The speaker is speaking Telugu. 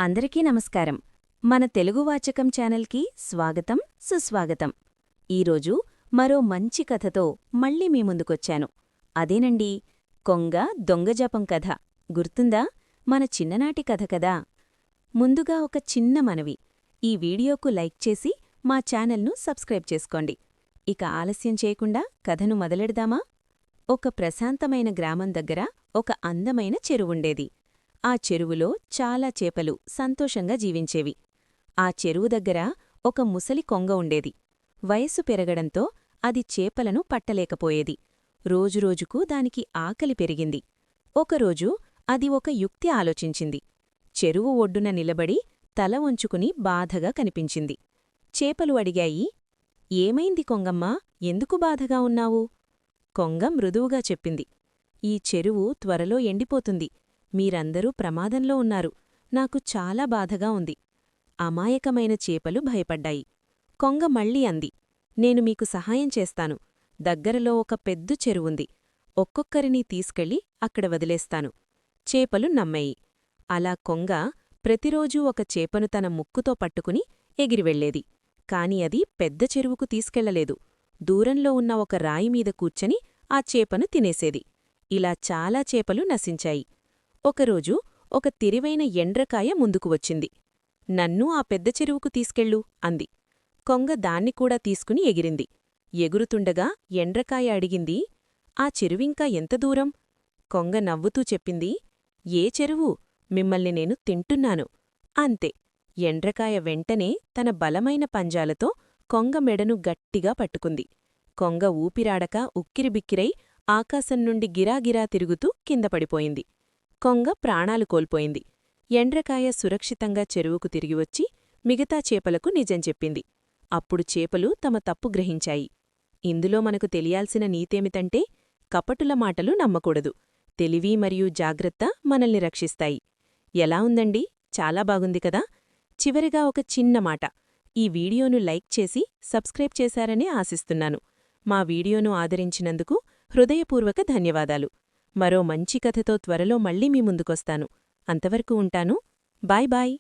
అందరికీ నమస్కారం. మన తెలుగు వాచకం ఛానల్కి స్వాగతం, సుస్వాగతం. ఈరోజు మరో మంచి కథతో మళ్ళీ మీ ముందుకొచ్చాను. అదేనండి, కొంగ దొంగజపం కథ. గుర్తుందా? మన చిన్ననాటి కథ కదా. ముందుగా ఒక చిన్న మనవి, ఈ వీడియోకు లైక్ చేసి మా ఛానల్ను సబ్స్క్రైబ్ చేసుకోండి. ఇక ఆలస్యం చేయకుండా కథను మొదలెడదామా? ఒక ప్రశాంతమైన గ్రామం దగ్గర ఒక అందమైన చెరువుండేది. ఆ చెరువులో చాలా చేపలు సంతోషంగా జీవించేవి. ఆ చెరువు దగ్గర ఒక ముసలి కొంగ ఉండేది. వయస్సు పెరగడంతో అది చేపలను పట్టలేకపోయేది. రోజురోజుకూ దానికి ఆకలి పెరిగింది. ఒకరోజు అది ఒక యుక్తి ఆలోచించింది. చెరువు ఒడ్డున నిలబడి తల వంచుకుని బాధగా కనిపించింది. చేపలు అడిగాయి, "ఏమైంది కొంగమ్మా, ఎందుకు బాధగా ఉన్నావు?" కొంగ మృదువుగా చెప్పింది, "ఈ చెరువు త్వరలో ఎండిపోతుంది. మీరందరూ ప్రమాదంలో ఉన్నారు. నాకు చాలా బాధగా ఉంది." అమాయకమైన చేపలు భయపడ్డాయి. కొంగ మళ్ళీ అంది, "నేను మీకు సహాయం చేస్తాను. దగ్గరలో ఒక పెద్ద చెరువుంది. ఒక్కొక్కరినీ తీసుకెళ్ళి అక్కడ వదిలేస్తాను." చేపలు నమ్మాయి. అలా కొంగ ప్రతిరోజూ ఒక చేపను తన ముక్కుతో పట్టుకుని ఎగిరివెళ్లేది. కాని అది పెద్ద చెరువుకు తీసుకెళ్లలేదు. దూరంలో ఉన్న ఒక రాయిమీద కూర్చొని ఆ చేపను తినేసేది. ఇలా చాలా చేపలు నశించాయి. ఒకరోజు ఒక తిరివైన ఎండ్రకాయ ముందుకు వచ్చింది. "నన్నూ ఆ పెద్ద చెరువుకు తీసుకెళ్ళు" అంది. కొంగ దాన్నికూడా తీసుకుని ఎగిరింది. ఎగురుతుండగా ఎండ్రకాయ అడిగింది, "ఆ చెరువింకా ఎంత దూరం?" కొంగ నవ్వుతూ చెప్పింది, "ఏ చెరువు? మిమ్మల్ని నేను తింటున్నాను." అంతే. ఎండ్రకాయ వెంటనే తన బలమైన పంజాలతో కొంగ మెడను గట్టిగా పట్టుకుంది. కొంగ ఊపిరాడక ఉక్కిరిబిక్కిరై ఆకాశం నుండి గిరాగిరా తిరుగుతూ కిందపడిపోయింది. కొంగ ప్రాణాలు కోల్పోయింది. ఎండ్రకాయ సురక్షితంగా చెరువుకు తిరిగివచ్చి మిగతా చేపలకు నిజం చెప్పింది. అప్పుడు చేపలు తమ తప్పు గ్రహించాయి. ఇందులో మనకు తెలియాల్సిన నీతేమిటంటే, కపటుల మాటలు నమ్మకూడదు. తెలివి మరియు జాగ్రత్త మనల్ని రక్షిస్తాయి. ఎలా ఉందండి? చాలా బాగుంది కదా. చివరిగా ఒక చిన్న మాట, ఈ వీడియోను లైక్ చేసి సబ్స్క్రైబ్ చేశారని ఆశిస్తున్నాను. మా వీడియోను ఆదరించినందుకు హృదయపూర్వక ధన్యవాదాలు. మరో మంచి కథతో త్వరలో మళ్ళీ మీ ముందుకొస్తాను. అంతవరకు ఉంటాను. Bye bye.